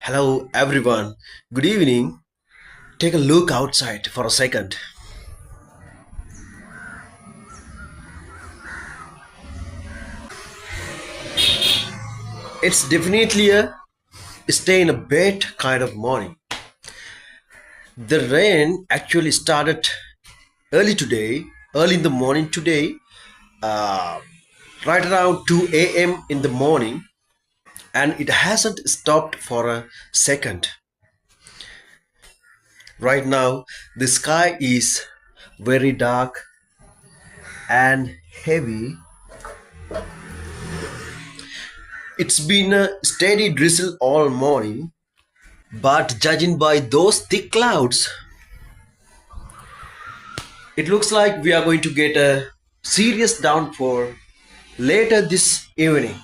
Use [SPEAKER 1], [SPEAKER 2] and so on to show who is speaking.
[SPEAKER 1] Hello everyone. Good evening. Take a look outside for a second. It's definitely a stay in a bed kind of morning. The rain actually started early today, early in the morning today, uh, right around 2 a.m. in the morning, and it hasn't stopped for a second. Right now, the sky is very dark and heavy. It's been a steady drizzle all morning, but judging by those thick clouds, it looks like we are going to get a serious downpour later this evening.